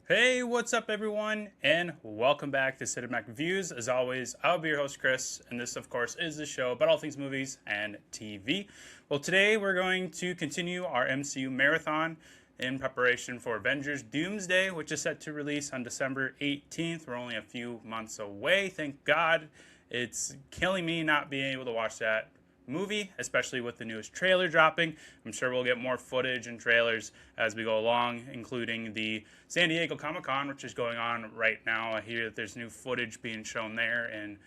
Hey, what's up, everyone, and welcome back to Cinematic Reviews. As always, I'll be your host, Chris, and this, of course, is the show about all things movies and TV. Well, today we're going to continue our MCU marathon in preparation for Avengers Doomsday, which is set to release on December 18th. We're only a few months away, thank God. It's killing me not being able to watch that movie, especially with the newest trailer dropping. I'm sure we'll get more footage and trailers as we go along, including the San Diego Comic-Con, which is going on right now. I hear that there's new footage being shown there, and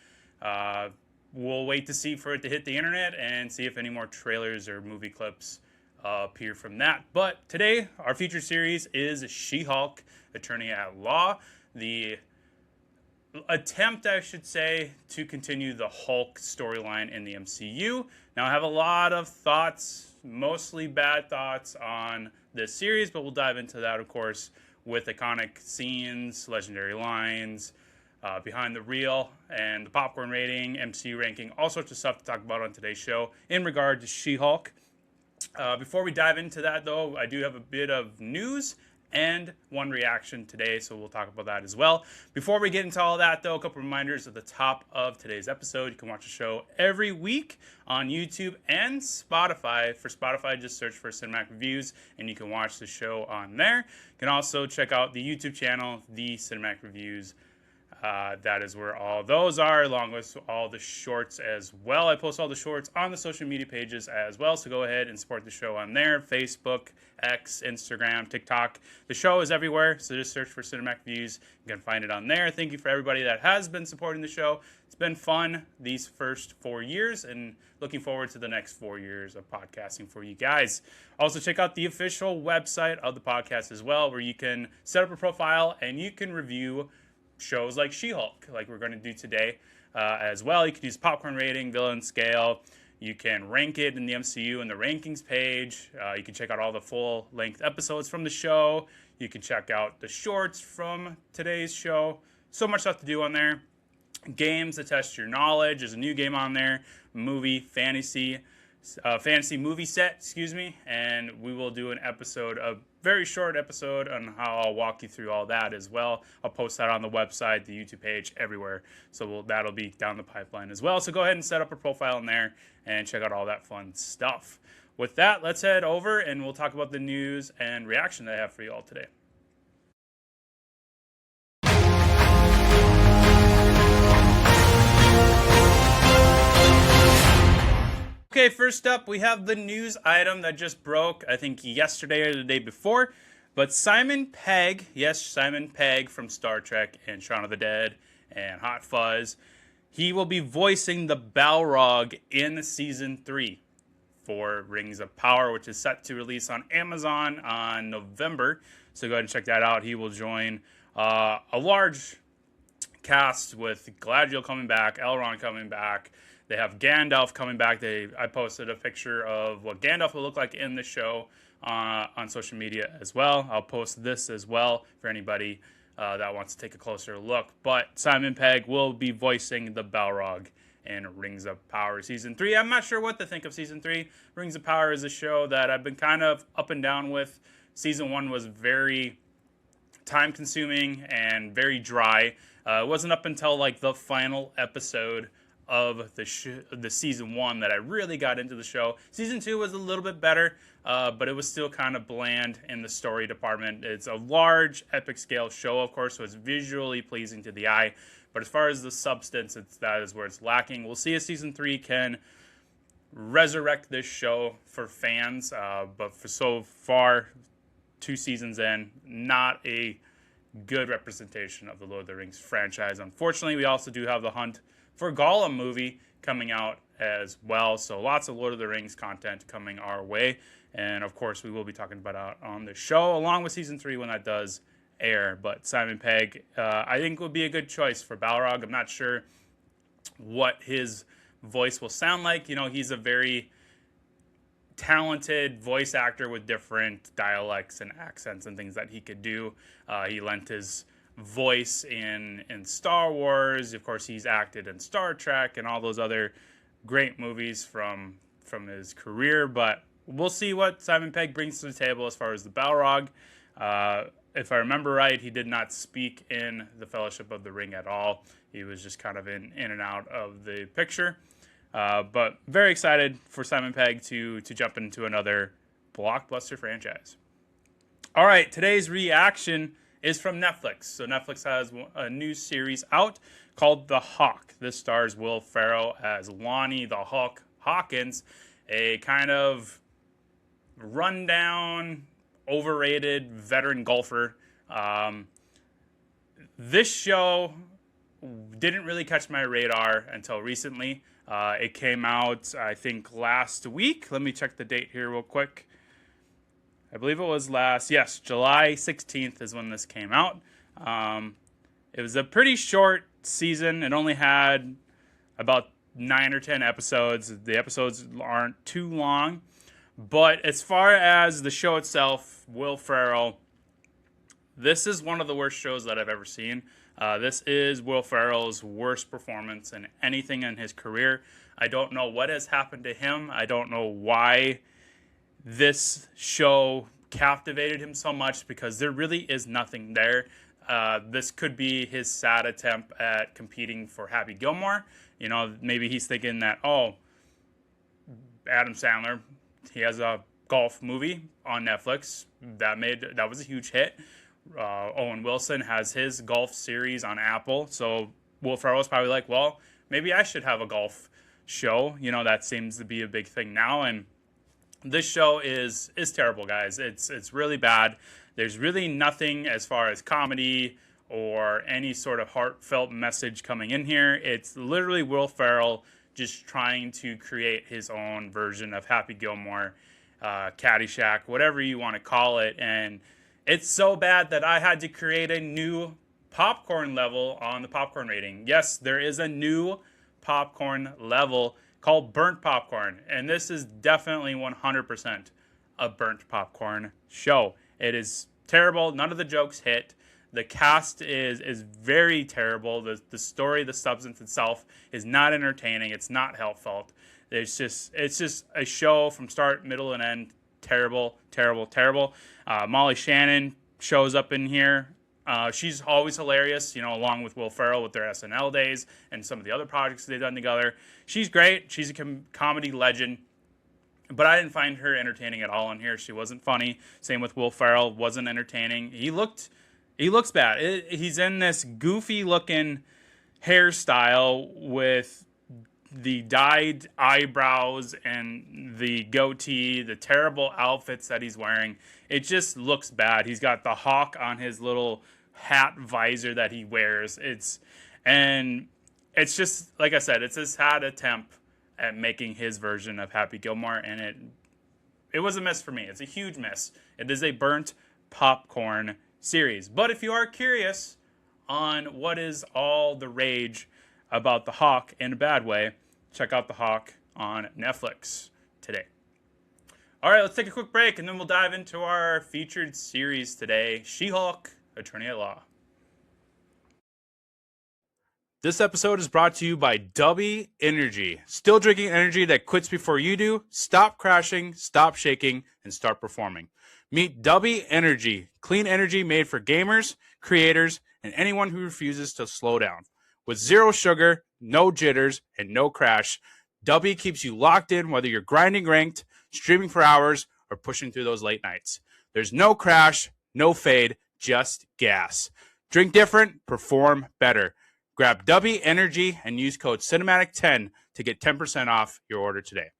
we'll wait to see for it to hit the internet and see if any more trailers or movie clips appear from that. But today, our feature series is She-Hulk, Attorney at Law, the attempt, I should say, to continue the Hulk storyline in the MCU. Now, I have a lot of thoughts, mostly bad thoughts on this series, but we'll dive into that, of course, with iconic scenes, legendary lines, behind the reel, and the popcorn rating, MCU ranking, all sorts of stuff to talk about on today's show in regard to She-Hulk. Before we dive into that, though, I do have a bit of news and one reaction today, so we'll talk about that as well. Before we get into all that, though, a couple reminders at the top of today's episode. You can watch the show every week on YouTube and Spotify. For Spotify, just search for Cinematic Reviews, and you can watch the show on there. You can also check out the YouTube channel, The Cinematic Reviews. That is where all those are, along with all the shorts as well. I post all the shorts on the social media pages as well, so go ahead and support the show on there. Facebook, X, Instagram, TikTok. The show is everywhere, so just search for Cinematic Views. You can find it on there. Thank you for everybody that has been supporting the show. It's been fun these first 4 years, and looking forward to the next 4 years of podcasting for you guys. Also, check out the official website of the podcast as well, where you can set up a profile and you can review shows like She-Hulk, like we're going to do today as well. You can use popcorn rating, villain scale. You can rank it in the MCU in the rankings page. You can check out all the full-length episodes from the show. You can check out the shorts from today's show. So much stuff to do on there. Games to test your knowledge. There's a new game on there. Fantasy movie set, and we will do an episode, a very short episode on how I'll walk you through all that as well. I'll post that on the website, the YouTube page, everywhere. So that'll be down the pipeline as well. So go ahead and set up a profile in there and check out all that fun stuff. With that, let's head over and we'll talk about the news and reaction that I have for you all today. Okay, first up, we have the news item that just broke, I think yesterday or the day before. But Simon Pegg, yes, Simon Pegg from Star Trek and Shaun of the Dead and Hot Fuzz, he will be voicing the Balrog in Season 3 for Rings of Power, which is set to release on Amazon on November. So go ahead and check that out. He will join a large cast with Galadriel coming back, Elrond coming back. They have Gandalf coming back. I posted a picture of what Gandalf will look like in the show on social media as well. I'll post this as well for anybody that wants to take a closer look. But Simon Pegg will be voicing the Balrog in Rings of Power Season 3. I'm not sure what to think of Season 3. Rings of Power is a show that I've been kind of up and down with. Season 1 was very time-consuming and very dry. It wasn't up until like the final episode of the Season 1 that I really got into the show. Season 2 was a little bit better, but it was still kind of bland in the story department. It's a large, epic scale show, of course, so it's visually pleasing to the eye. But as far as the substance, that is where it's lacking. We'll see if Season 3 can resurrect this show for fans, but for so far, 2 seasons in, not a good representation of the Lord of the Rings franchise. Unfortunately, we also do have the Hunt for Gollum movie coming out as well. So lots of Lord of the Rings content coming our way. And of course, we will be talking about it on the show, along with Season 3 when that does air. But Simon Pegg, I think, would be a good choice for Balrog. I'm not sure what his voice will sound like. You know, he's a very talented voice actor with different dialects and accents and things that he could do. He lent his voice in Star Wars. Of course, he's acted in Star Trek and all those other great movies from his career. But we'll see what Simon Pegg brings to the table as far as the Balrog. if I remember right, he did not speak in the Fellowship of the Ring at all. He was just kind of in and out of the picture. But very excited for Simon Pegg to jump into another blockbuster franchise. All right, today's reaction is from Netflix. So Netflix has a new series out called The Hawk. This stars Will Ferrell as Lonnie the Hawk Hawkins, a kind of rundown, overrated veteran golfer. This show didn't really catch my radar until recently. It came out, I think, last week. Let me check the date here real quick. I believe it was July 16th is when this came out. It was a pretty short season. It only had about 9 or 10 episodes. The episodes aren't too long. But as far as the show itself, Will Ferrell, this is one of the worst shows that I've ever seen. This is Will Ferrell's worst performance in anything in his career. I don't know what has happened to him. I don't know why this show captivated him so much, because there really is nothing there. This could be his sad attempt at competing for Happy Gilmore. You know, maybe he's thinking that, Adam Sandler, he has a golf movie on Netflix that was a huge hit. Owen Wilson has his golf series on Apple. So Will Ferrell's probably like, well, maybe I should have a golf show. You know, that seems to be a big thing now. And this show is terrible, guys. It's really bad. There's really nothing as far as comedy or any sort of heartfelt message coming in here. It's literally Will Ferrell just trying to create his own version of Happy Gilmore, Caddyshack, whatever you want to call it. And it's so bad that I had to create a new popcorn level on the popcorn rating. Yes, there is a new popcorn level called burnt popcorn, and this is definitely 100% a burnt popcorn show. It is terrible. None of the jokes hit. The cast is very terrible. The story, the substance itself is not entertaining. It's not heartfelt. It's just a show from start, middle, and end. Terrible, terrible, terrible. Molly Shannon shows up in here. She's always hilarious, you know, along with Will Ferrell with their SNL days and some of the other projects they've done together. She's great. She's a comedy legend. But I didn't find her entertaining at all in here. She wasn't funny. Same with Will Ferrell. Wasn't entertaining. He looks bad. He's in this goofy-looking hairstyle with the dyed eyebrows and the goatee, the terrible outfits that he's wearing. It just looks bad. He's got the hawk on his little hat visor that he wears. It's just, like I said, it's a sad attempt at making his version of Happy Gilmore, and it was a miss for me. It's a huge miss. It is a burnt popcorn series. But if you are curious on what is all the rage about the Hawk in a bad way, check out The Hawk on Netflix today. All right, let's take a quick break, and then we'll dive into our featured series today, She-Hulk, Attorney at Law. This episode is brought to you by Dubby Energy. Still drinking energy that quits before you do? Stop crashing, stop shaking, and start performing. Meet Dubby Energy, clean energy made for gamers, creators, and anyone who refuses to slow down. With zero sugar, no jitters, and no crash, Dubby keeps you locked in whether you're grinding ranked, streaming for hours, or pushing through those late nights. There's no crash, no fade, just gas. Drink different, perform better. Grab Dubby Energy and use code Cinematic10 to get 10% off your order today.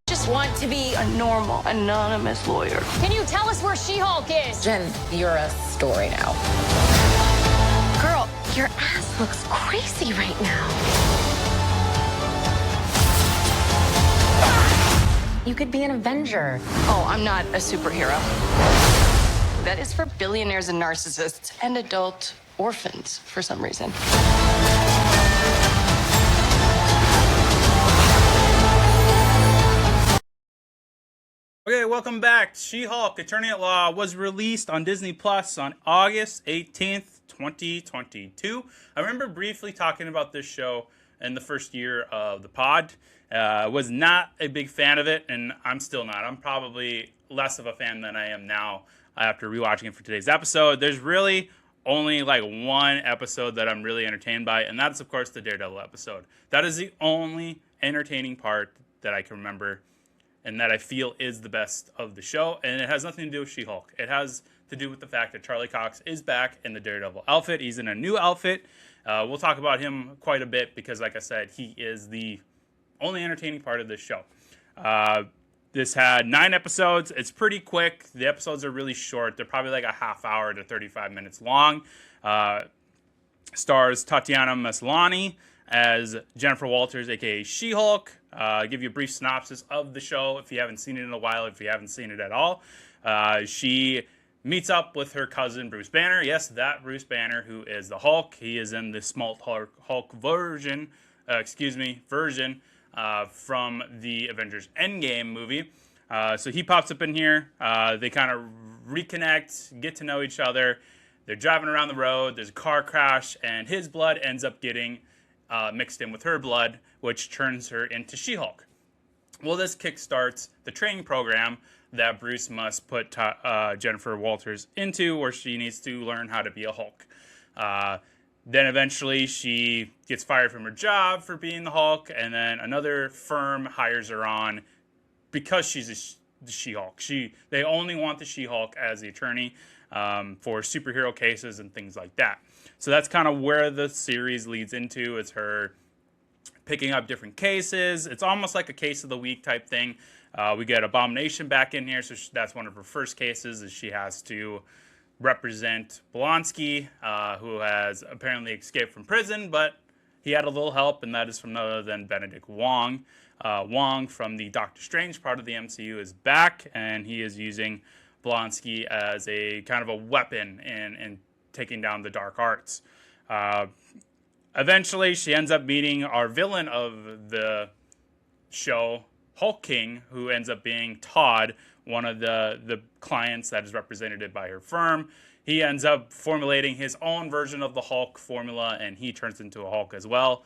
Just want to be a normal, anonymous lawyer. Can you tell us where She-Hulk is? Jen, you're a story now. Girl, your ass looks crazy right now. You could be an Avenger. Oh, I'm not a superhero. That is for billionaires and narcissists and adult orphans for some reason. Okay, welcome back. She-Hulk, Attorney at Law was released on Disney Plus on August 18th, 2022. I remember briefly talking about this show in the first year of the pod. Was not a big fan of it, and I'm still not. I'm probably less of a fan than I am now after rewatching it for today's episode. There's really only like one episode that I'm really entertained by, and that's, of course, the Daredevil episode. That is the only entertaining part that I can remember and that I feel is the best of the show, and it has nothing to do with She-Hulk. It has to do with the fact that Charlie Cox is back in the Daredevil outfit. He's in a new outfit. We'll talk about him quite a bit because, like I said, he is the only entertaining part of this show. This had 9 episodes. It's pretty quick. The episodes are really short. They're probably like a half hour to 35 minutes long. Stars Tatiana Maslany as Jennifer Walters, aka She-Hulk. Give you a brief synopsis of the show if you haven't seen it in a while, if you haven't seen it at all. She meets up with her cousin Bruce Banner. Yes, that Bruce Banner, who is the Hulk. He is in the Smalt Hulk version from the Avengers Endgame movie. So he pops up in here. They kind of reconnect, get to know each other. They're driving around the road. There's a car crash, and his blood ends up getting mixed in with her blood, which turns her into She-Hulk. Well, this kickstarts the training program that Bruce must put Jennifer Walters into, where she needs to learn how to be a Hulk. Then eventually she gets fired from her job for being the Hulk, and then another firm hires her on because she's the She-Hulk. They only want the She-Hulk as the attorney for superhero cases and things like that. So that's kind of where the series leads into. It's her picking up different cases. It's almost like a case of the week type thing. We get Abomination back in here, so that's one of her first cases, is she has to represent Blonsky, who has apparently escaped from prison, but he had a little help, and that is from none other than Benedict Wong. Wong from the Doctor Strange part of the MCU is back, and he is using Blonsky as a kind of a weapon in taking down the dark arts. Eventually, she ends up meeting our villain of the show, Hulk King, who ends up being Todd, one of the clients that is represented by her firm. He ends up formulating his own version of the Hulk formula, and he turns into a Hulk as well.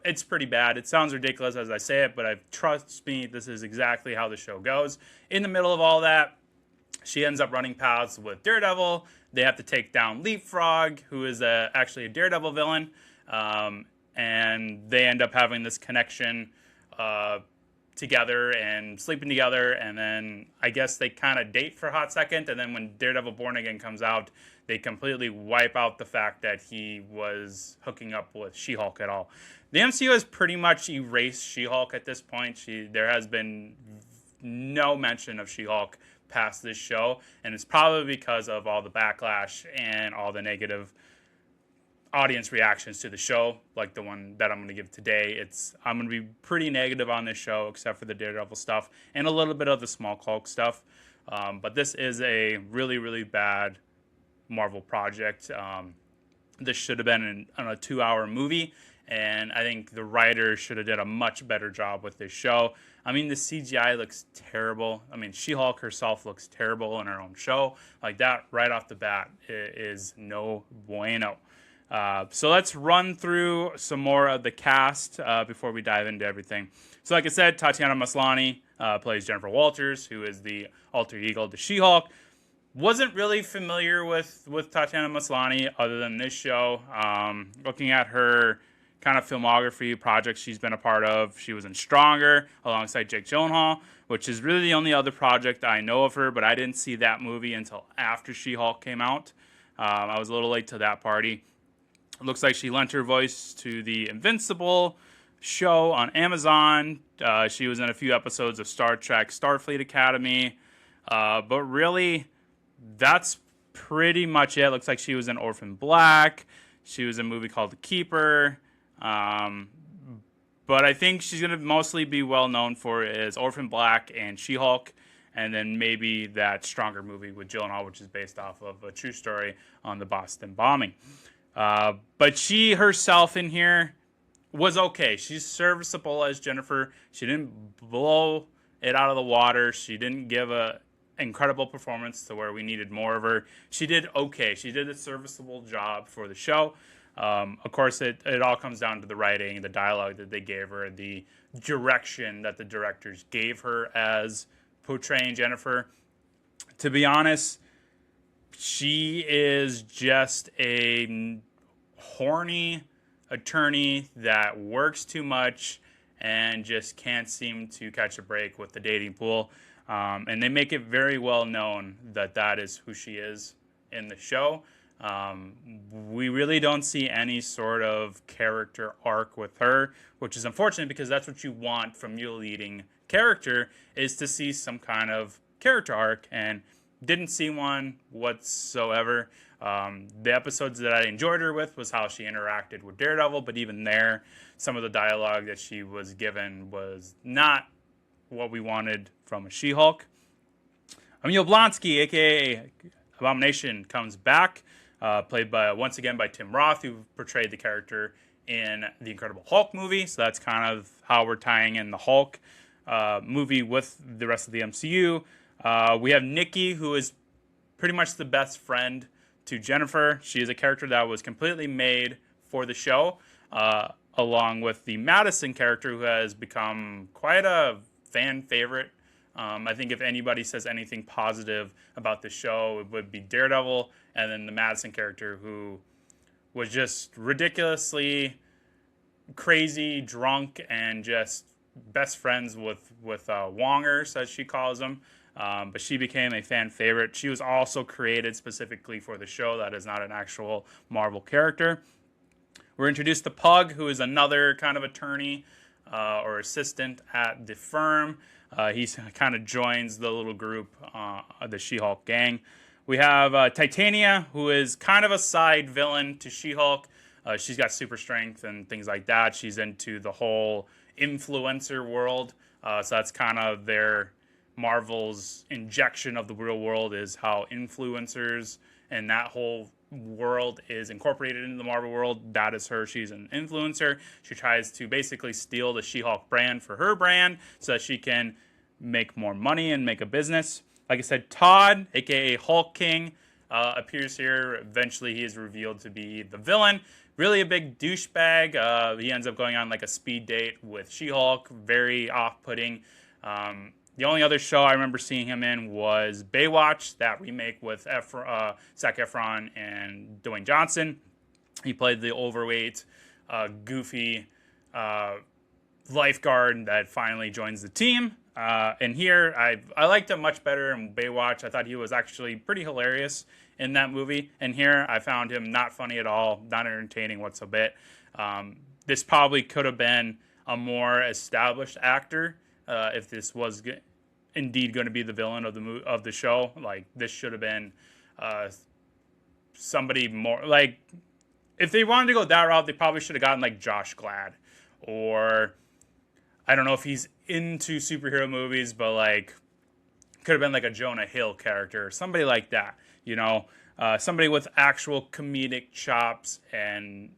It's pretty bad. It sounds ridiculous as I say it, but trust me, this is exactly how the show goes. In the middle of all that, she ends up running paths with Daredevil. They have to take down Leapfrog, who is actually a Daredevil villain, and they end up having this connection together and sleeping together, and then I guess they kind of date for a hot second, and then when Daredevil Born Again comes out, they completely wipe out the fact that he was hooking up with She-Hulk at all. The MCU has pretty much erased She-Hulk at this point. There has been no mention of She-Hulk past this show, and it's probably because of all the backlash and all the negative audience reactions to the show, like the one that I'm going to give today. I'm going to be pretty negative on this show, except for the Daredevil stuff and a little bit of the Small Hulk stuff. But this is a really, really bad Marvel project. This should have been a 2-hour movie, and I think the writer should have done a much better job with this show. I mean, the CGI looks terrible. I mean, She-Hulk herself looks terrible in her own show. Like that, right off the bat, is no bueno. So let's run through some more of the cast before we dive into everything. So like I said, Tatiana Maslany plays Jennifer Walters, who is the alter ego to She-Hulk. Wasn't really familiar with Tatiana Maslany other than this show. Looking at her kind of filmography projects she's been a part of, she was in Stronger alongside Jake Gyllenhaal, which is really the only other project I know of her, but I didn't see that movie until after She-Hulk came out. I was a little late to that party. It looks like she lent her voice to the Invincible show on Amazon. She was in a few episodes of Star Trek Starfleet Academy. But really, that's pretty much it. Looks like she was in Orphan Black. She was in a movie called The Keeper. But I think she's going to mostly be well known for is Orphan Black and She-Hulk, and then maybe that Stronger movie with Gyllenhaal, which is based off of a true story on the Boston bombing. But she herself in here was okay. She's serviceable as Jennifer. She didn't blow it out of the water. She didn't give incredible performance to where we needed more of her. She did okay. She did a serviceable job for the show. Of course, it all comes down to the writing, the dialogue that they gave her, the direction that the directors gave her as portraying Jennifer. To be honest, she is just a horny attorney that works too much and just can't seem to catch a break with the dating pool. And they make it very well known that that is who she is in the show. We really don't see any sort of character arc with her, which is unfortunate because that's what you want from your leading character, is to see some kind of character arc, and didn't see one whatsoever. The episodes that I enjoyed her with was how she interacted with Daredevil, but even there, some of the dialogue that she was given was not what we wanted from a She-Hulk. Emil Blonsky, aka Abomination, comes back, played by once again by Tim Roth, who portrayed the character in the Incredible Hulk movie. So that's kind of how we're tying in the Hulk movie with the rest of the MCU. We have Nikki, who is pretty much the best friend to Jennifer. She is a character that was completely made for the show, along with the Madison character, who has become quite a fan favorite. I think if anybody says anything positive about the show, it would be Daredevil, and then the Madison character, who was just ridiculously crazy, drunk, and just best friends with Wongers, as she calls them. But she became a fan favorite. She was also created specifically for the show. That is not an actual Marvel character. We're introduced to Pug, who is another kind of attorney or assistant at the firm. He kind of joins the little group, the She-Hulk gang. We have Titania, who is kind of a side villain to She-Hulk. She's got super strength and things like that. She's into the whole influencer world. So that's kind of their Marvel's injection of the real world, is how influencers and that whole world is incorporated into the Marvel world. That is her. She's an influencer. She tries to basically steal the She-Hulk brand for her brand so that she can make more money and make a business. Like I said, Todd, aka Hulk King, appears here. Eventually he is revealed to be the villain. Really a big douchebag. He ends up going on like a speed date with She-Hulk. Very off-putting. The only other show I remember seeing him in was Baywatch, that remake with Zac Efron and Dwayne Johnson. He played the overweight, goofy lifeguard that finally joins the team. And here, I liked him much better in Baywatch. I thought he was actually pretty hilarious in that movie. And here, I found him not funny at all, not entertaining whatsoever. This probably could have been a more established actor. If this was indeed going to be the villain of the show. Like, this should have been somebody more, like, if they wanted to go that route, they probably should have gotten like Josh Glad, or I don't know if he's into superhero movies, but like could have been like a Jonah Hill character or somebody like that, you know, somebody with actual comedic chops and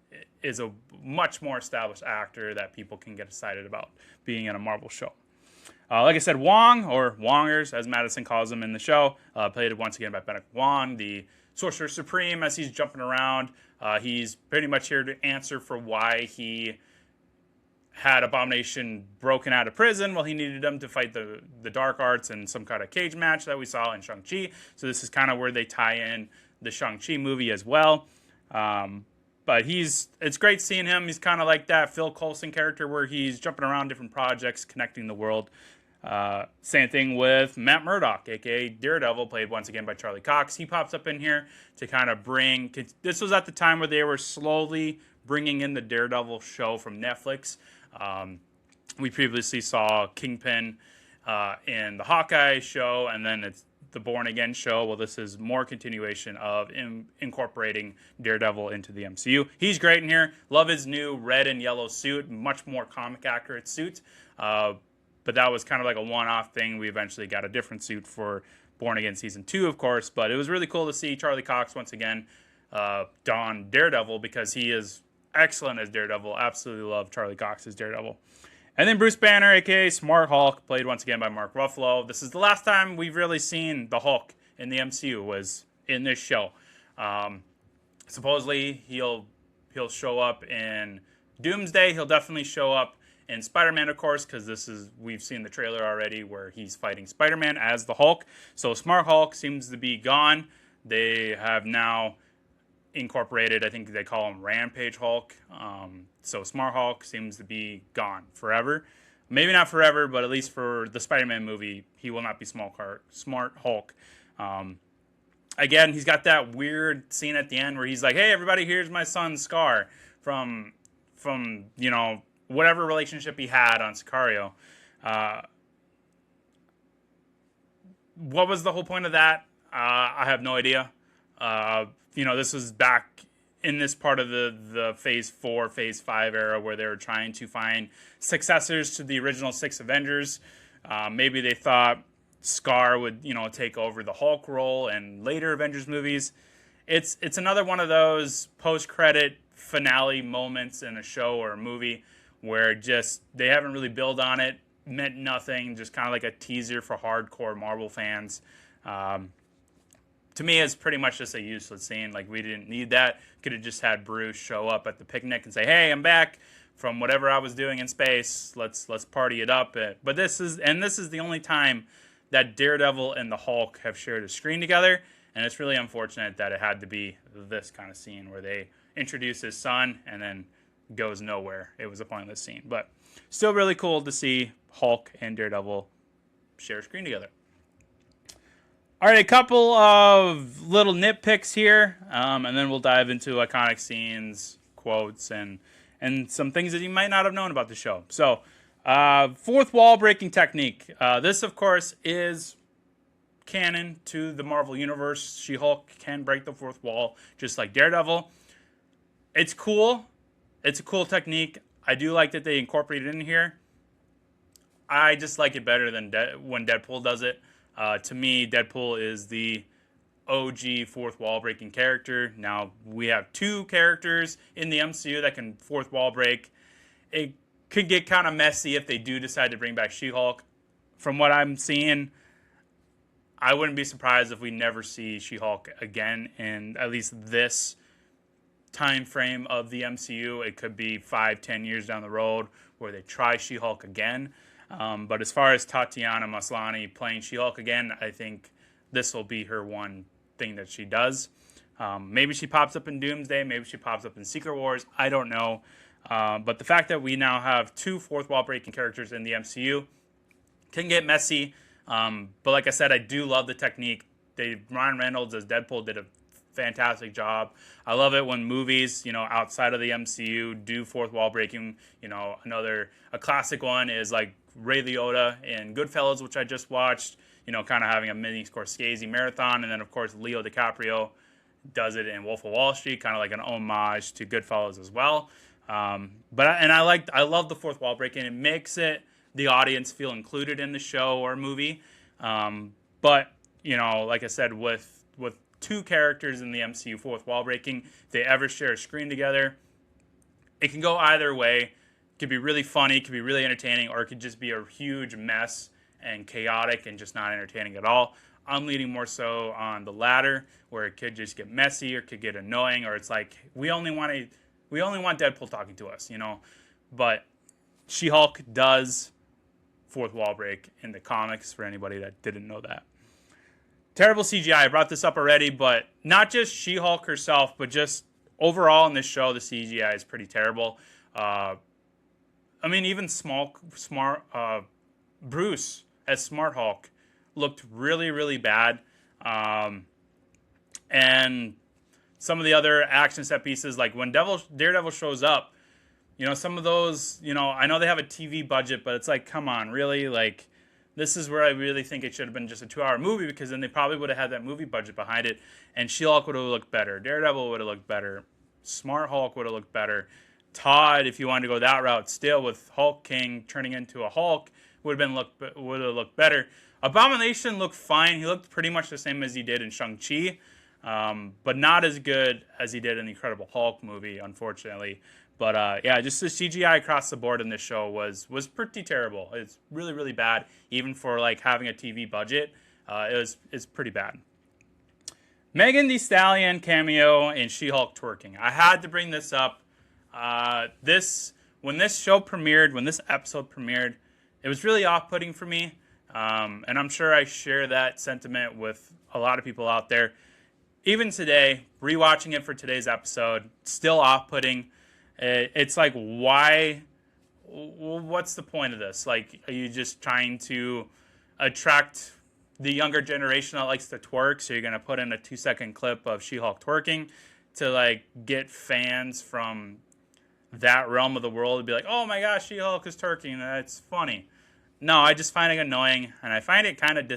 is a much more established actor that people can get excited about being in a Marvel show. Like I said, Wong, or Wongers, as Madison calls him in the show, played once again by Benedict Wong, the Sorcerer Supreme. As he's jumping around, he's pretty much here to answer for why he had Abomination broken out of prison. Well, he needed him to fight the dark arts in some kind of cage match that we saw in Shang-Chi. So this is kind of where they tie in the Shang-Chi movie as well. But it's great seeing him. He's kind of like that Phil Coulson character where he's jumping around different projects, connecting the world. Same thing with Matt Murdock, aka Daredevil, played once again by Charlie Cox. He pops up in here to kind of this was at the time where they were slowly bringing in the Daredevil show from Netflix. We previously saw Kingpin in the Hawkeye show, and then it's the Born Again show. Well, this is more continuation of incorporating Daredevil into the MCU. He's great in here. Love his new red and yellow suit, much more comic accurate suit. But that was kind of like a one-off thing. We eventually got a different suit for Born Again Season 2, of course. But it was really cool to see Charlie Cox once again don Daredevil, because he is excellent as Daredevil. Absolutely love Charlie Cox as Daredevil. And then Bruce Banner, aka Smart Hulk, played once again by Mark Ruffalo. This is the last time we've really seen the Hulk in the MCU, was in this show. Supposedly he'll show up in Doomsday. He'll definitely show up in Spider-Man, of course, because we've seen the trailer already where he's fighting Spider-Man as the Hulk. So Smart Hulk seems to be gone. They have now incorporated, I think they call him Rampage Hulk. So Smart Hulk seems to be gone forever. Maybe not forever, but at least for the Spider-Man movie, he will not be Smart Hulk. Again, he's got that weird scene at the end where he's like, "Hey, everybody, here's my son Scar from whatever relationship he had on Sicario." What was the whole point of that? I have no idea. This was back in this part of the Phase 4, Phase 5 era where they were trying to find successors to the original 6 Avengers. Maybe they thought Scar would, take over the Hulk role in later Avengers movies. It's another one of those post-credit finale moments in a show or a movie where just they haven't really built on it, meant nothing, just kind of like a teaser for hardcore Marvel fans. To me, it's pretty much just a useless scene. Like, we didn't need that. Could have just had Bruce show up at the picnic and say, "Hey, I'm back from whatever I was doing in space. Let's party it up." But this is the only time that Daredevil and the Hulk have shared a screen together, and it's really unfortunate that it had to be this kind of scene where they introduce his son and then goes nowhere. It was a pointless scene, but still really cool to see Hulk and Daredevil share a screen together. All right, a couple of little nitpicks here, and then we'll dive into iconic scenes, quotes, and some things that you might not have known about the show. So, fourth wall breaking technique. This, of course, is canon to the Marvel Universe. She-Hulk can break the fourth wall, just like Daredevil. It's cool. It's a cool technique. I do like that they incorporate it in here. I just like it better than when Deadpool does it. To me, Deadpool is the OG fourth wall breaking character. Now, we have 2 characters in the MCU that can fourth wall break. It could get kind of messy if they do decide to bring back She-Hulk. From what I'm seeing, I wouldn't be surprised if we never see She-Hulk again in at least this time frame of the MCU. It could be 5-10 years down the road where they try She-Hulk again. But as far as Tatiana Maslany playing She-Hulk again, I think this will be her one thing that she does. Maybe she pops up in Doomsday. Maybe she pops up in Secret Wars. I don't know. But the fact that we now have 2 fourth wall breaking characters in the MCU can get messy. But like I said, I do love the technique. Ryan Reynolds as Deadpool did a fantastic job. I love it when movies, outside of the MCU do fourth wall breaking. A classic one is like Ray Liotta in Goodfellas, which I just watched, kind of having a mini Scorsese marathon. And then, of course, Leo DiCaprio does it in Wolf of Wall Street, kind of like an homage to Goodfellas as well. I love the fourth wall breaking. It makes the audience feel included in the show or movie. Like I said, with 2 characters in the MCU fourth wall breaking, if they ever share a screen together, it can go either way. It could be really funny, it could be really entertaining, or it could just be a huge mess and chaotic and just not entertaining at all. I'm leaning more so on the latter, where it could just get messy or could get annoying, or it's like we only want Deadpool talking to us, But She-Hulk does fourth wall break in the comics, for anybody that didn't know that. Terrible CGI. I brought this up already, but not just She-Hulk herself, but just overall in this show, the CGI is pretty terrible. Even Bruce as Smart Hulk looked really, really bad. And some of the other action set pieces, like when Daredevil shows up, some of those, I know they have a TV budget, but it's like, come on, really? Like, this is where I really think it should have been just a 2-hour movie, because then they probably would have had that movie budget behind it, and She-Hulk would have looked better. Daredevil would have looked better. Smart Hulk would have looked better. Todd, if you wanted to go that route, still with Hulk King turning into a Hulk, would have looked better. Abomination looked fine. He looked pretty much the same as he did in Shang-Chi, but not as good as he did in the Incredible Hulk movie, unfortunately. But yeah, just the CGI across the board in this show was pretty terrible. It's really, really bad, even for like having a TV budget. It's pretty bad. Megan Thee Stallion cameo in She-Hulk twerking. I had to bring this up. When this show premiered, when this episode premiered, it was really off-putting for me. And I'm sure I share that sentiment with a lot of people out there. Even today, rewatching it for today's episode, still off-putting. It's like, why? What's the point of this? Like, are you just trying to attract the younger generation that likes to twerk? So you're going to put in a 2-second clip of She-Hulk twerking to, like, get fans from that realm of the world to be like, oh my gosh, She-Hulk is twerking. That's funny. No, I just find it annoying, and I find it kind of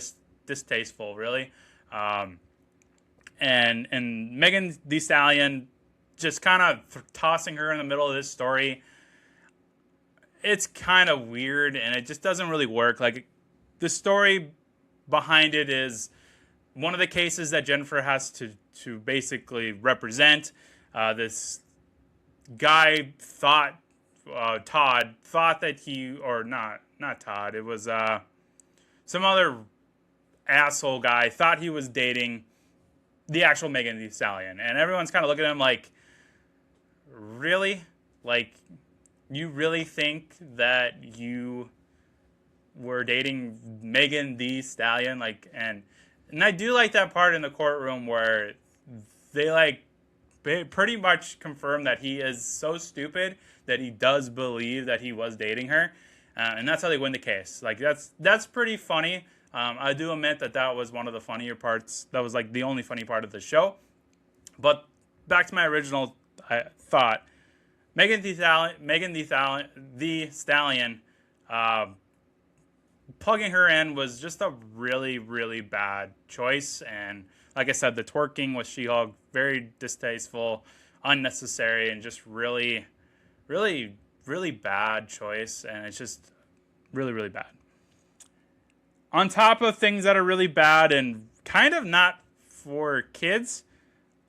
distasteful, really. And Megan Thee Stallion, just kind of tossing her in the middle of this story, it's kind of weird, and it just doesn't really work. Like, the story behind it is one of the cases that Jennifer has to basically represent. This guy Todd thought that he, or not Todd, it was some other asshole guy, thought he was dating the actual Megan Thee Stallion. And everyone's kind of looking at him like, really? Like, you really think that you were dating Megan Thee Stallion? Like, and I do like that part in the courtroom where they pretty much confirm that he is so stupid that he does believe that he was dating her. And that's how they win the case. Like, that's pretty funny. I do admit that was one of the funnier parts. That was like the only funny part of the show. But back to my original thought. Megan Thee Stallion, plugging her in was just a really, really bad choice. And like I said, the twerking with She-Hulk, very distasteful, unnecessary, and just really, really, really bad choice. And it's just really, really bad. On top of things that are really bad and kind of not for kids,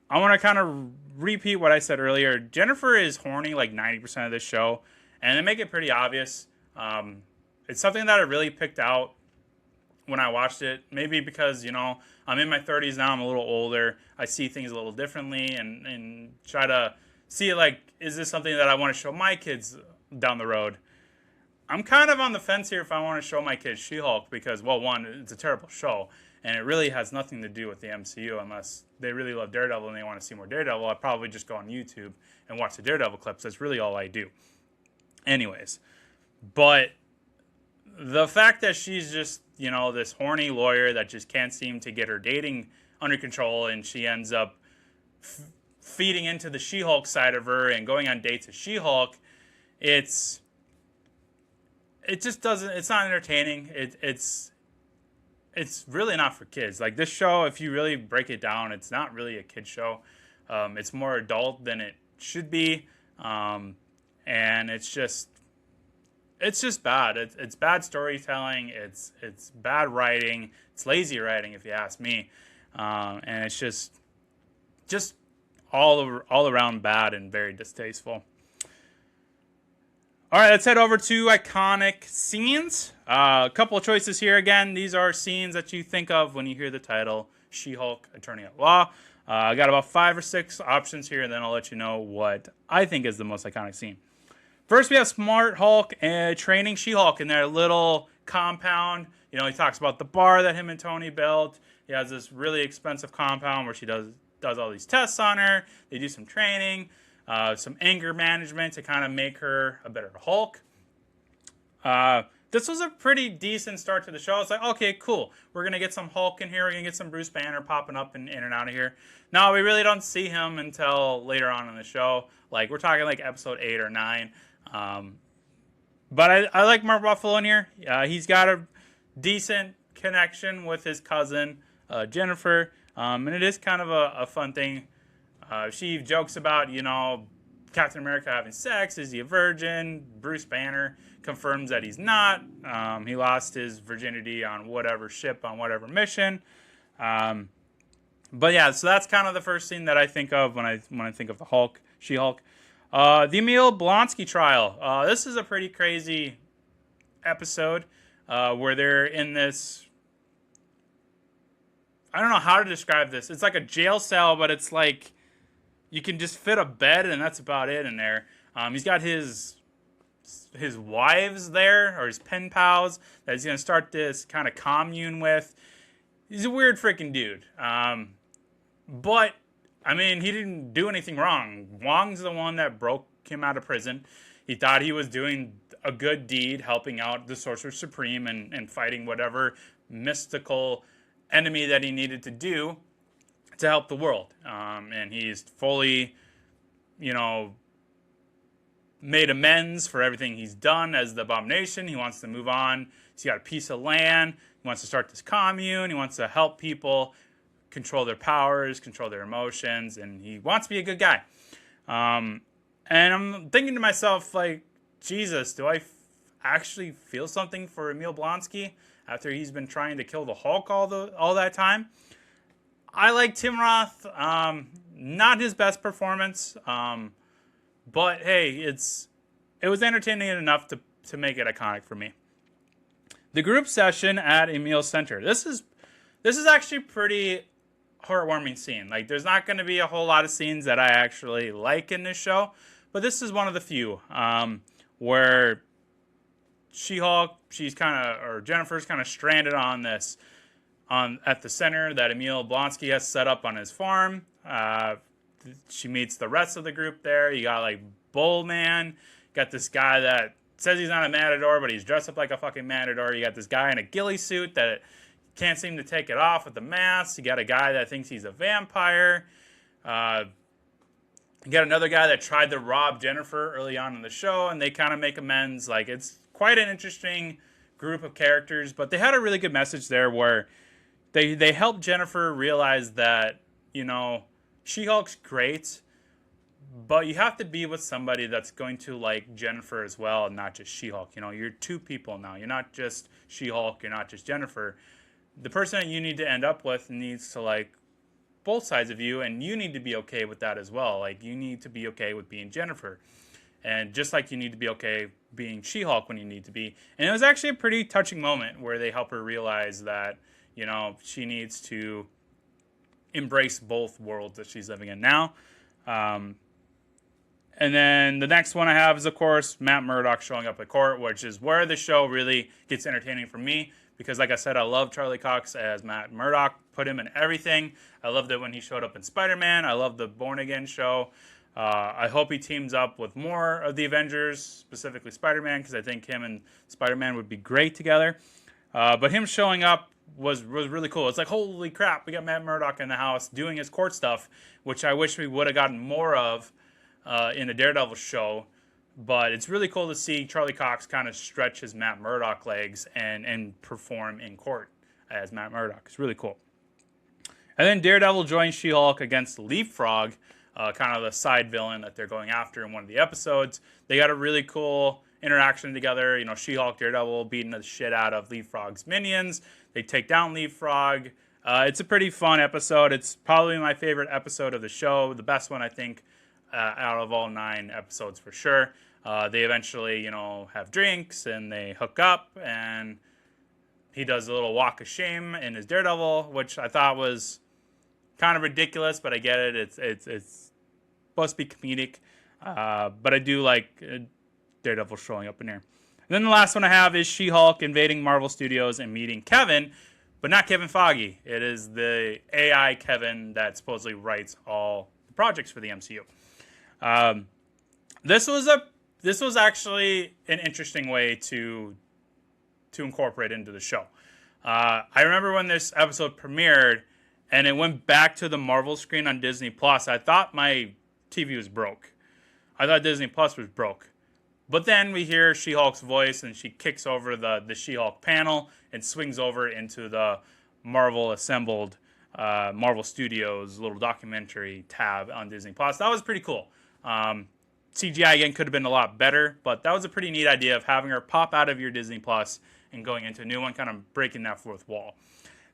I want to kind of repeat what I said earlier. Jennifer is horny like 90% of this show, and they make it pretty obvious. It's something that I really picked out when I watched it. Maybe because, I'm in my 30s now, I'm a little older. I see things a little differently and try to see, like, is this something that I want to show my kids down the road? I'm kind of on the fence here if I want to show my kids She-Hulk because, well, one, it's a terrible show, and it really has nothing to do with the MCU unless they really love Daredevil and they want to see more Daredevil. I'd probably just go on YouTube and watch the Daredevil clips. That's really all I do. Anyways, but the fact that she's just, this horny lawyer that just can't seem to get her dating under control, and she ends up feeding into the She-Hulk side of her and going on dates with She-Hulk, it just doesn't, it's not entertaining. It's really not for kids. Like, this show, if you really break it down, it's not really a kid show. It's more adult than it should be. And it's just bad. It's bad storytelling. It's bad writing. It's lazy writing, if you ask me. And it's just all around bad and very distasteful. All right, let's head over to iconic scenes. A couple of choices here. Again, these are scenes that you think of when you hear the title She-Hulk, Attorney at Law. I got about 5 or 6 options here, and then I'll let you know what I think is the most iconic scene. First, we have Smart Hulk training She-Hulk in their little compound. He talks about the bar that him and Tony built. He has this really expensive compound where she does all these tests on her. They do some training. Some anger management to kind of make her a better Hulk. This was a pretty decent start to the show. It's like, okay, cool. We're going to get some Hulk in here. We're going to get some Bruce Banner popping up in and out of here. No, we really don't see him until later on in the show. Like, we're talking like episode 8 or 9. But I like Mark Ruffalo in here. He's got a decent connection with his cousin, Jennifer. And it is kind of a fun thing. She jokes about, Captain America having sex. Is he a virgin? Bruce Banner confirms that he's not. He lost his virginity on whatever ship, on whatever mission. But yeah, so that's kind of the first scene that I think of when I think of the Hulk, She-Hulk. The Emil Blonsky trial. This is a pretty crazy episode where they're in this. I don't know how to describe this. It's like a jail cell, but it's like you can just fit a bed, and that's about it in there. He's got his wives there, or his pen pals, that he's going to start this kind of commune with. He's a weird freaking dude. But, I mean, he didn't do anything wrong. Wong's the one that broke him out of prison. He thought he was doing a good deed, helping out the Sorcerer Supreme and fighting whatever mystical enemy that he needed to do to help the world. And he's fully, made amends for everything he's done as the Abomination. He wants to move on. He's got a piece of land. He wants to start this commune. He wants to help people control their powers, control their emotions, and he wants to be a good guy. And I'm thinking to myself, like, Jesus, do I actually feel something for Emil Blonsky after he's been trying to kill the Hulk all that time? I like Tim Roth. Not his best performance. But hey, it was entertaining enough to make it iconic for me. The group session at Emil's Center. This is actually pretty heartwarming scene. Like, there's not going to be a whole lot of scenes that I actually like in this show, but this is one of the few where She-Hulk, Jennifer's kind of stranded at the center that Emil Blonsky has set up on his farm. She meets the rest of the group there. You got like Bull Man. Got this guy that says he's not a matador, but he's dressed up like a fucking matador. You got this guy in a ghillie suit that can't seem to take it off with the mask. You got a guy that thinks he's a vampire. You got another guy that tried to rob Jennifer early on in the show, and they kind of make amends. Like, it's quite an interesting group of characters, but they had a really good message there where they helped Jennifer realize that, She-Hulk's great, but you have to be with somebody that's going to like Jennifer as well, and not just She-Hulk. You're two people now. You're not just She-Hulk. You're not just Jennifer. The person that you need to end up with needs to like both sides of you, and you need to be okay with that as well. Like, you need to be okay with being Jennifer, and just like you need to be okay being She-Hulk when you need to be. And it was actually a pretty touching moment where they help her realize that, she needs to embrace both worlds that she's living in now. And then the next one I have is, of course, Matt Murdock showing up at court, which is where the show really gets entertaining for me. Because, like I said, I love Charlie Cox as Matt Murdock. Put him in everything. I loved it when he showed up in Spider-Man. I love the Born Again show. I hope he teams up with more of the Avengers, specifically Spider-Man, because I think him and Spider-Man would be great together. But him showing up was really cool. It's like, holy crap, we got Matt Murdock in the house doing his court stuff, which I wish we would have gotten more of in the Daredevil show. But it's really cool to see Charlie Cox kind of stretch his Matt Murdock legs and perform in court as Matt Murdock. It's really cool. And then Daredevil joins She-Hulk against Leapfrog, kind of the side villain that they're going after in one of the episodes. They got a really cool interaction together. She-Hulk, Daredevil beating the shit out of Leapfrog's minions. They take down Leapfrog. It's a pretty fun episode. It's probably my favorite episode of the show. The best one, I think, out of all 9 episodes for sure. They eventually, have drinks and they hook up, and he does a little walk of shame in his Daredevil, which I thought was kind of ridiculous, but I get it. It's supposed to be comedic, but I do like Daredevil showing up in there. And then the last one I have is She-Hulk invading Marvel Studios and meeting Kevin, but not Kevin Feige. It is the AI Kevin that supposedly writes all the projects for the MCU. This was actually an interesting way to incorporate into the show. I remember when this episode premiered and it went back to the Marvel screen on Disney Plus. I thought my TV was broke. I thought Disney Plus was broke. But then we hear She-Hulk's voice, and she kicks over the She-Hulk panel and swings over into the Marvel assembled Marvel Studios little documentary tab on Disney Plus. That was pretty cool. CGI again could have been a lot better, but that was a pretty neat idea of having her pop out of your Disney Plus and going into a new one, kind of breaking that fourth wall.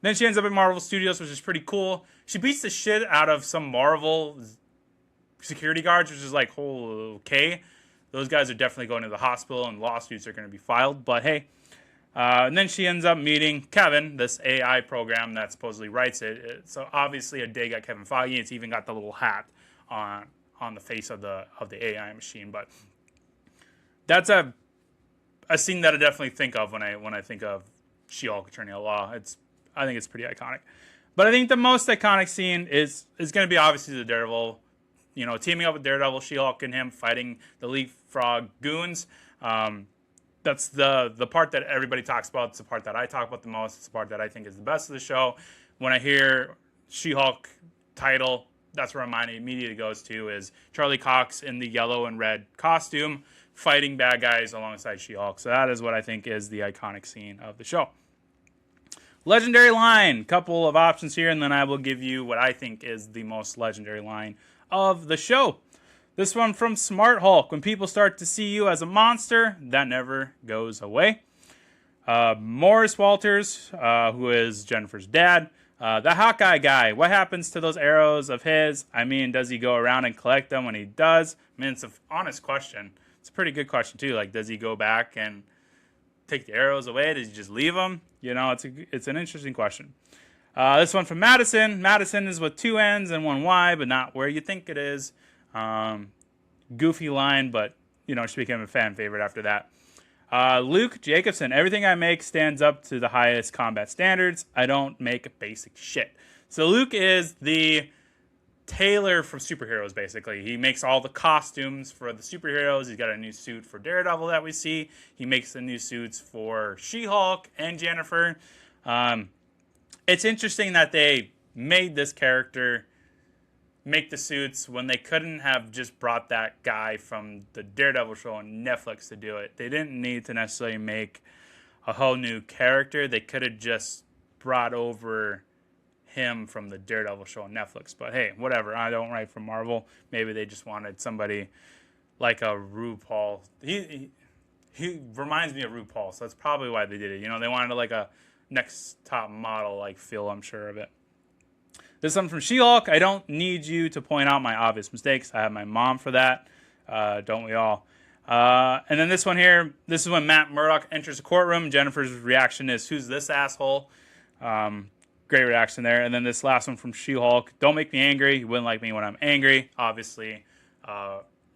Then she ends up at Marvel Studios, which is pretty cool. She beats the shit out of some Marvel security guards, which is like, oh, okay. Those guys are definitely going to the hospital and lawsuits are going to be filed. But hey, and then she ends up meeting Kevin, this AI program that supposedly writes it. It's obviously a dig at Kevin Feige. It's even got the little hat on the face of the AI machine. But that's a scene that I definitely think of when I think of She-Hulk Attorney at Law. I think it's pretty iconic. But I think the most iconic scene is going to be obviously the Daredevil, teaming up with Daredevil, She-Hulk, and him fighting the Leapfrog goons. That's the part that everybody talks about. It's the part that I talk about the most. It's the part that I think is the best of the show. When I hear She-Hulk title, that's where my mind immediately goes to is Charlie Cox in the yellow and red costume fighting bad guys alongside She-Hulk. So that is what I think is the iconic scene of the show. Legendary line. Couple of options here, and then I will give you what I think is the most legendary line of the show. This one from Smart Hulk. When people start to see you as a monster, that never goes away. Morris Walters, who is Jennifer's dad. The Hawkeye guy. What happens to those arrows of his? I mean, does he go around and collect them when he does? I mean, it's an honest question. It's a pretty good question, too. Like, does he go back and take the arrows away? Does he just leave them? It's an interesting question. This one from Madison. Madison is with 2 N's and 1 Y, but not where you think it is. Goofy line, but, she became a fan favorite after that. Luke Jacobson. Everything I make stands up to the highest combat standards. I don't make basic shit. So Luke is the tailor for superheroes, basically. He makes all the costumes for the superheroes. He's got a new suit for Daredevil that we see. He makes the new suits for She-Hulk and Jennifer. It's interesting that they made this character make the suits when they couldn't have just brought that guy from the Daredevil show on Netflix to do it. They didn't need to necessarily make a whole new character. They could have just brought over him from the Daredevil show on Netflix. But hey, whatever. I don't write for Marvel. Maybe they just wanted somebody like a RuPaul. He reminds me of RuPaul, so that's probably why they did it. They wanted like a next top model like Phil, I'm sure of it. This one from She-Hulk. I don't need you to point out my obvious mistakes. I have my mom for that. Don't we all? And then this one here. This is when Matt Murdock enters the courtroom. Jennifer's reaction is, "Who's this asshole?" Great reaction there. And then this last one from She-Hulk. Don't make me angry. You wouldn't like me when I'm angry. Obviously,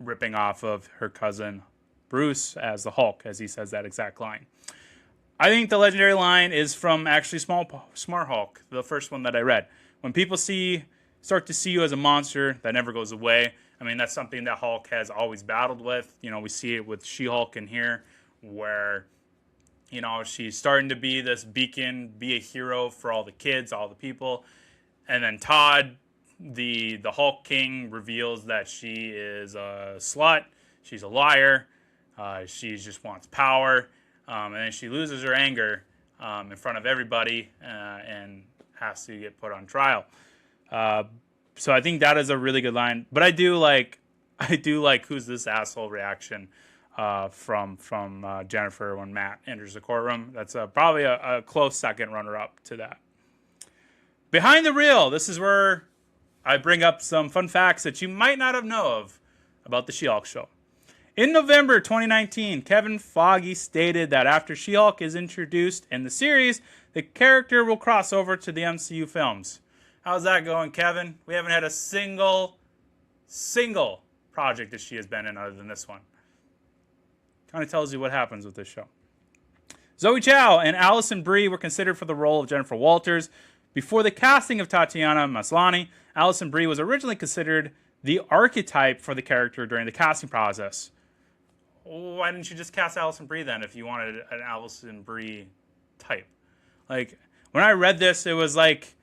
ripping off of her cousin Bruce as the Hulk, as he says that exact line. I think the legendary line is from actually Smart Hulk, the first one that I read. When people start to see you as a monster, that never goes away. I mean, that's something that Hulk has always battled with. We see it with She-Hulk in here, where, she's starting to be this beacon, be a hero for all the kids, all the people. And then Todd, the Hulk King, reveals that she is a slut. She's a liar. She just wants power. And then she loses her anger in front of everybody and has to get put on trial. So I think that is a really good line. But I do like who's this asshole reaction from Jennifer when Matt enters the courtroom. That's probably a close second runner-up to that. Behind the Reel. This is where I bring up some fun facts that you might not have known of about the She-Hulk show. In November 2019, Kevin Feige stated that after She-Hulk is introduced in the series, the character will cross over to the MCU films. How's that going, Kevin? We haven't had a single project that she has been in other than this one. Kind of tells you what happens with this show. Zoe Chow and Allison Brie were considered for the role of Jennifer Walters. Before the casting of Tatiana Maslany, Allison Brie was originally considered the archetype for the character during the casting process. Why didn't you just cast Allison Brie then if you wanted an Allison Brie type? Like, when I read this, it was like,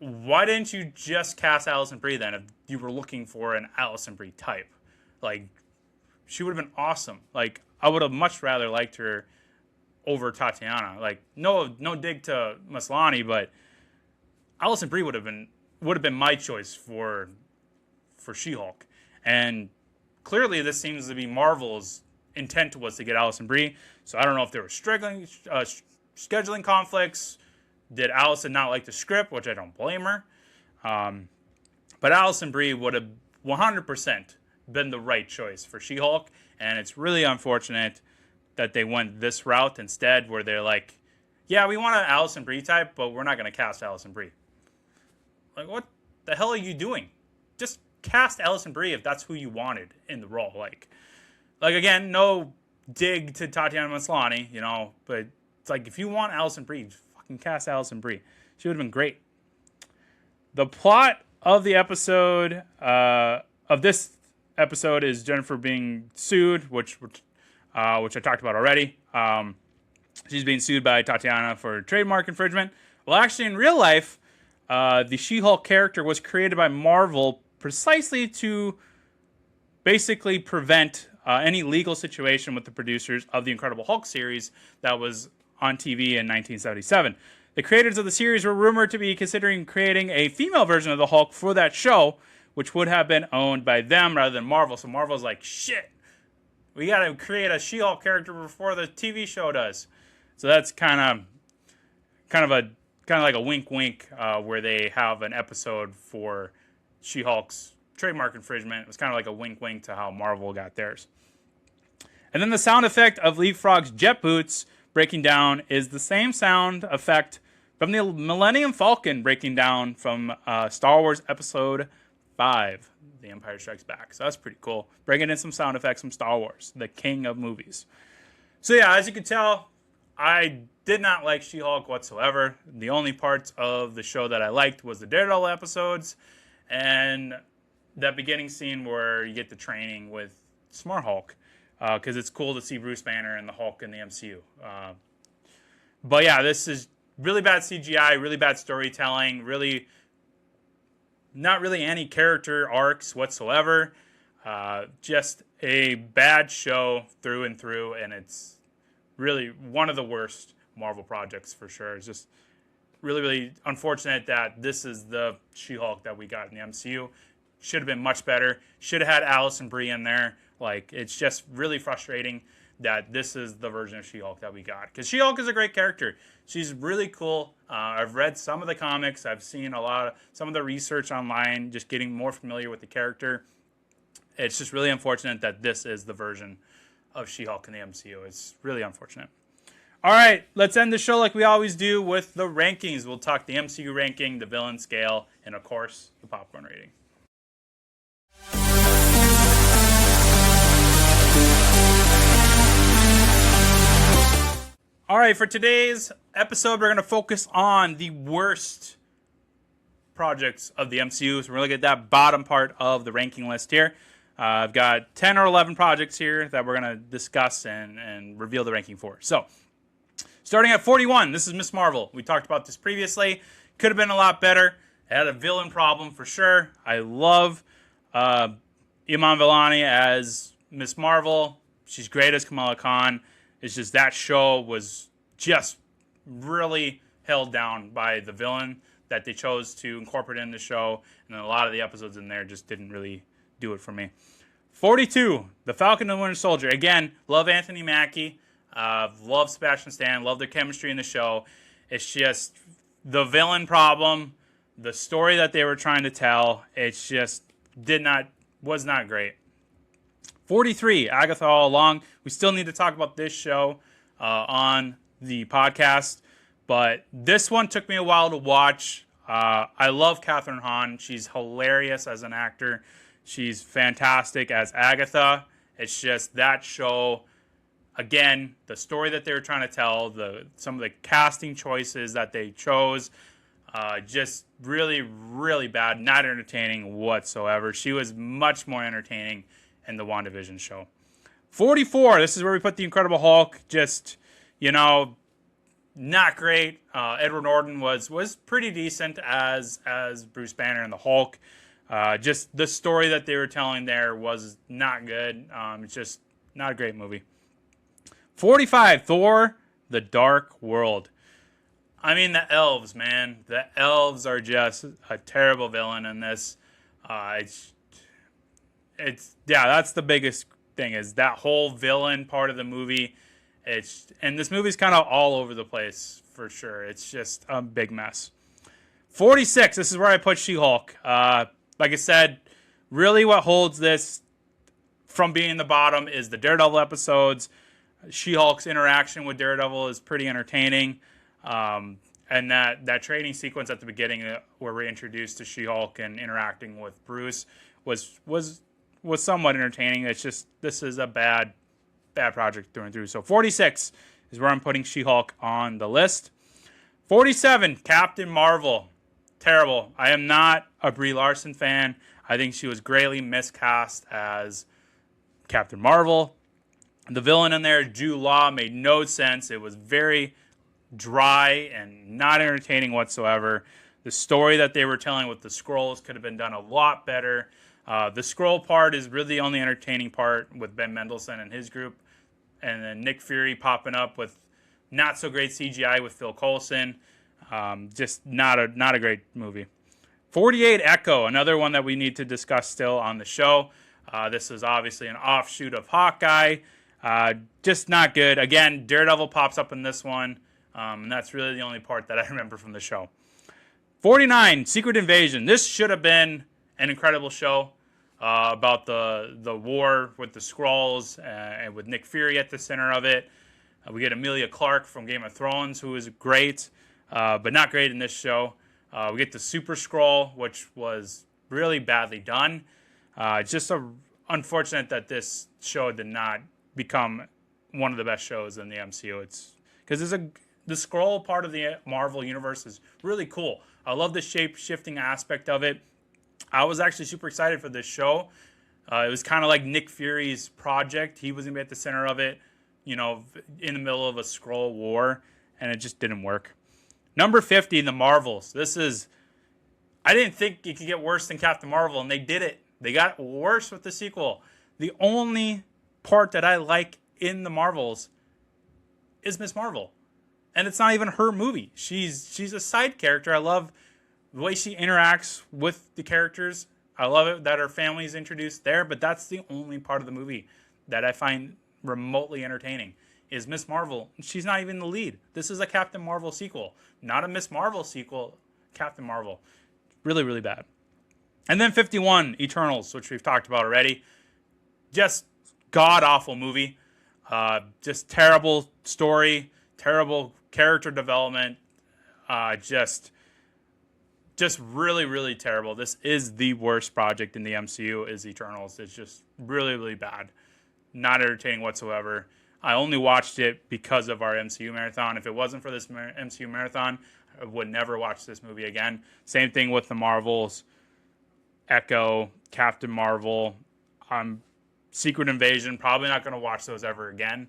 why didn't you just cast Allison Brie then if you were looking for an Allison Brie type? Like, she would have been awesome. Like, I would have much rather liked her over Tatiana. Like, no dig to Maslany, but Allison Brie would have been my choice for She-Hulk. And clearly, this seems to be Marvel's intent was to get Allison Brie. So I don't know if there were scheduling conflicts. Did Allison not like the script, which I don't blame her. But Allison Brie would have 100% been the right choice for She-Hulk, and it's really unfortunate that they went this route instead, where they're like, yeah, we want an Alison Brie type, but we're not going to cast Alison Brie. Like, what the hell are you doing? Just cast Alison Brie if that's who you wanted in the role. Like again, no dig to Tatiana Maslany, you know, but it's like, if you want Alison Brie, just fucking cast Alison Brie. She would have been great. The plot of the episode, of this episode, is Jennifer being sued, which I talked about already. She's being sued by Tatiana for trademark infringement. Well, actually, in real life, the She-Hulk character was created by Marvel precisely to basically prevent any legal situation with the producers of the Incredible Hulk series that was on TV in 1977. The creators of the series were rumored to be considering creating a female version of the Hulk for that show, which would have been owned by them rather than Marvel. So Marvel's like, shit, we got to create a She-Hulk character before the TV show does. So that's kind of like a wink, where they have an episode for She-Hulk's trademark infringement. It was kind of like a wink to how Marvel got theirs. And then the sound effect of Leapfrog's jet boots breaking down is the same sound effect from the Millennium Falcon breaking down from Star Wars Episode 5, The Empire Strikes Back. So that's pretty cool. Bringing in some sound effects from Star Wars, the king of movies. So yeah, as you can tell, I did not like She-Hulk whatsoever. The only parts of the show that I liked was the Daredevil episodes and that beginning scene where you get the training with Smart Hulk, because it's cool to see Bruce Banner and the Hulk in the MCU. But yeah, this is really bad CGI, really bad storytelling, not really any character arcs whatsoever. Just a bad show through and through, and it's really one of the worst Marvel projects for sure. It's just really, really unfortunate that this is the She-Hulk that we got in the MCU. Should have been much better. Should have had Alison Brie in there. Like, it's just really frustrating that this is the version of She-Hulk that we got. Because She-Hulk is a great character. She's really cool. I've read some of the comics. I've seen some of the research online, just getting more familiar with the character. It's just really unfortunate that this is the version of She-Hulk in the MCU. It's really unfortunate. All right, let's end the show like we always do with the rankings. We'll talk the MCU ranking, the villain scale, and of course, the popcorn rating. All right, for today's episode, we're going to focus on the worst projects of the MCU. So we're going to look at that bottom part of the ranking list here. I've got 10 or 11 projects here that we're going to discuss and reveal the ranking for. So, starting at 41, this is Ms. Marvel. We talked about this previously. Could have been a lot better. It had a villain problem for sure. I love Iman Vellani as Ms. Marvel. She's great as Kamala Khan. It's just that show was just really held down by the villain that they chose to incorporate in the show. And then a lot of the episodes in there just didn't really do it for me. 42, The Falcon and the Winter Soldier. Again, love Anthony Mackie. Love Sebastian Stan. Love their chemistry in the show. It's just the villain problem, the story that they were trying to tell. It's just was not great. 43, Agatha All Along. We still need to talk about this show on the podcast, but this one took me a while to watch. I love Kathryn Hahn. She's hilarious as an actor. She's fantastic as Agatha. It's just that show, again, the story that they were trying to tell, some of the casting choices that they chose, just really, really bad, not entertaining whatsoever. She was much more entertaining in the WandaVision show. 44, this is where we put the Incredible Hulk. Just, not great. Edward Norton was pretty decent as Bruce Banner and the Hulk. Just the story that they were telling there was not good. It's just not a great movie. 45, Thor, The Dark World. I mean, the elves, man. The elves are just a terrible villain in this. That's the biggest thing, is that whole villain part of the movie. And this movie's kind of all over the place for sure. It's just a big mess. 46, this is where I put She-Hulk. Like I said, Really what holds this from being the bottom is the Daredevil episodes. She-Hulk's interaction with Daredevil is pretty entertaining. And that training sequence at the beginning where we're introduced to She-Hulk and interacting with Bruce was somewhat entertaining. It's just, this is a bad project through and through. So 46 is where I'm putting She-Hulk on the list. 47, Captain Marvel. Terrible. I am not a Brie Larson fan. I think she was greatly miscast as Captain Marvel. The villain in there, Jude Law, made no sense. It was very dry and not entertaining whatsoever. The story that they were telling with the Skrulls could have been done a lot better. The Skrull part is really the only entertaining part with Ben Mendelsohn and his group. And then Nick Fury popping up with not so great CGI with Phil Coulson. Just not a great movie. 48, Echo, another one that we need to discuss still on the show. This is obviously an offshoot of Hawkeye. Just not good. Again, Daredevil pops up in this one. And that's really the only part that I remember from the show. 49, Secret Invasion. This should have been an incredible show about the war with the Skrulls and with Nick Fury at the center of it. We get Emilia Clarke from Game of Thrones, who is great, but not great in this show. We get the Super Skrull, which was really badly done. Just unfortunate that this show did not become one of the best shows in the MCU. It's because the Skrull part of the Marvel universe is really cool. I love the shape-shifting aspect of it. I was actually super excited for this show. It was kind of like Nick Fury's project. He was going to be at the center of it, in the middle of a Skrull war, and it just didn't work. Number 50, The Marvels. I didn't think it could get worse than Captain Marvel, and they did it. They got worse with the sequel. The only part that I like in The Marvels is Miss Marvel. And it's not even her movie. She's a side character. I love the way she interacts with the characters. I love it that her family is introduced there, but that's the only part of the movie that I find remotely entertaining is Miss Marvel. She's not even the lead. This is a Captain Marvel sequel, not a Miss Marvel sequel. Captain Marvel. Really, really bad. And then 51, Eternals, which we've talked about already. Just god-awful movie. Just terrible story, terrible character development. Just really, really terrible. This is the worst project in the MCU, is Eternals. It's just really, really bad. Not entertaining whatsoever. I only watched it because of our MCU marathon. If it wasn't for this MCU marathon, I would never watch this movie again. Same thing with the Marvels. Echo, Captain Marvel, Secret Invasion. Probably not going to watch those ever again.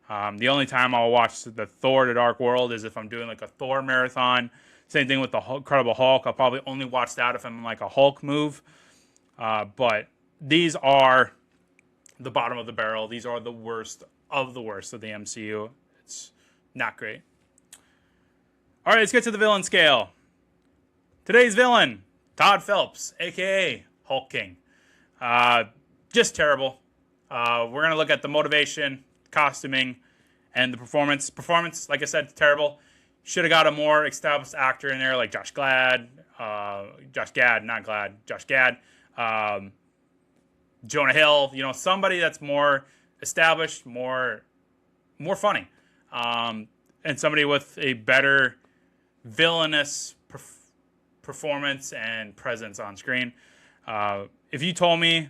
The only time I'll watch the Thor: The Dark World is if I'm doing like a Thor marathon. Same thing with the Incredible Hulk. I'll probably only watch that if I'm in like a Hulk move. But these are the bottom of the barrel. These are the worst of the MCU. It's not great. All right, let's get to the villain scale. Today's villain, Todd Phelps, a.k.a. Hulk King. Just terrible. We're going to look at the motivation, costuming, and the performance. Performance, like I said, terrible. Should have got a more established actor in there like Josh Gad, Jonah Hill, somebody that's more established, more funny, and somebody with a better villainous performance and presence on screen. If you told me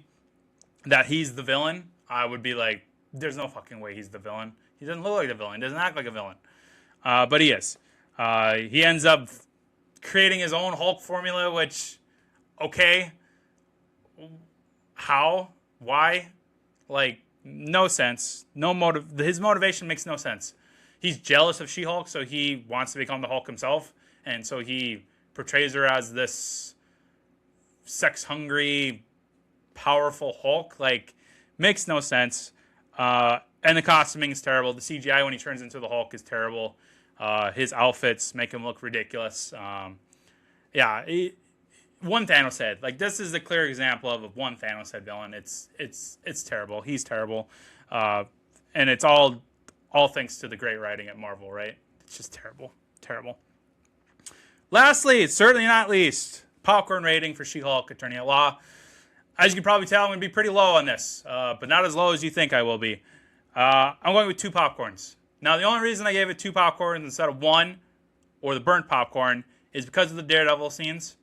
that he's the villain, I would be like, there's no fucking way he's the villain. He doesn't look like the villain. He doesn't act like a villain. But he is. He ends up creating his own Hulk formula, which, okay, how? Why? Like, no sense. No motive. His motivation makes no sense. He's jealous of She-Hulk, so he wants to become the Hulk himself, and so he portrays her as this sex-hungry, powerful Hulk. Like, makes no sense. And the costuming is terrible. The CGI when he turns into the Hulk is terrible. His outfits make him look ridiculous. One Thanos head. Like, this is a clear example of a one Thanos head villain. It's terrible. He's terrible. And it's all thanks to the great writing at Marvel, right? It's just terrible. Terrible. Lastly, certainly not least, popcorn rating for She-Hulk Attorney at Law. as you can probably tell, I'm going to be pretty low on this, but not as low as you think I will be. I'm going with 2 popcorns. Now, the only reason I gave it 2 popcorns instead of 1, or the burnt popcorn, is because of the Daredevil scenes.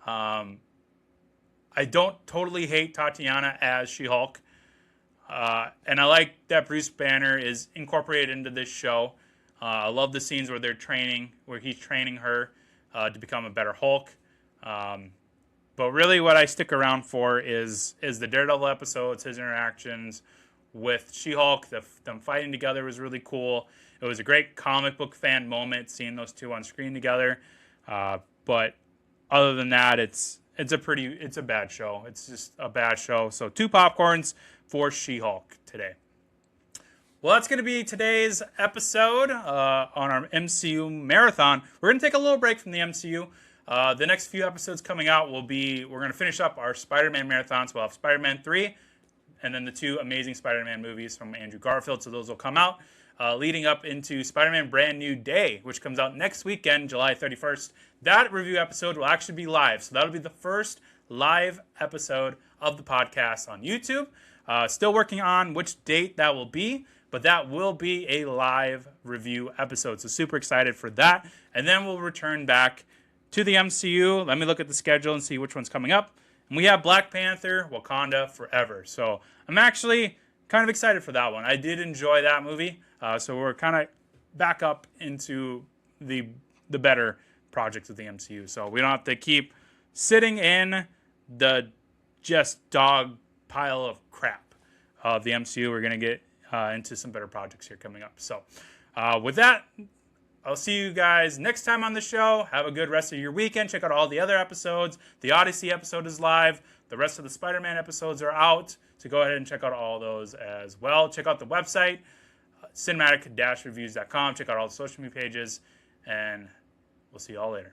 I don't totally hate Tatiana as She-Hulk. And I like that Bruce Banner is incorporated into this show. I love the scenes where he's training her to become a better Hulk. But really what I stick around for is the Daredevil episodes, his interactions with She-Hulk. Them fighting together was really cool. It was a great comic book fan moment seeing those two on screen together. But other than that, it's a bad show. It's just a bad show. So 2 popcorns for She-Hulk today. Well, that's going to be today's episode on our MCU marathon. We're going to take a little break from the MCU. The next few episodes coming out we're going to finish up our Spider-Man marathon. So we'll have Spider-Man 3 and then the 2 Amazing Spider-Man movies from Andrew Garfield. So those will come out leading up into Spider-Man Brand New Day, which comes out next weekend, July 31st. That review episode will actually be live. So that'll be the first live episode of the podcast on YouTube. Still working on which date that will be, but that will be a live review episode. So super excited for that. And then we'll return back to the MCU. Let me look at the schedule and see which one's coming up. And we have Black Panther, Wakanda Forever. So I'm actually kind of excited for that one. I did enjoy that movie. So we're kind of back up into the better projects of the MCU. So we don't have to keep sitting in the just dog pile of crap of the MCU. We're going to get into some better projects here coming up. So with that, I'll see you guys next time on the show. Have a good rest of your weekend. Check out all the other episodes. The Odyssey episode is live. The rest of the Spider-Man episodes are out. So go ahead and check out all those as well. Check out the website, cinematic-reviews.com. Check out all the social media pages. And we'll see you all later.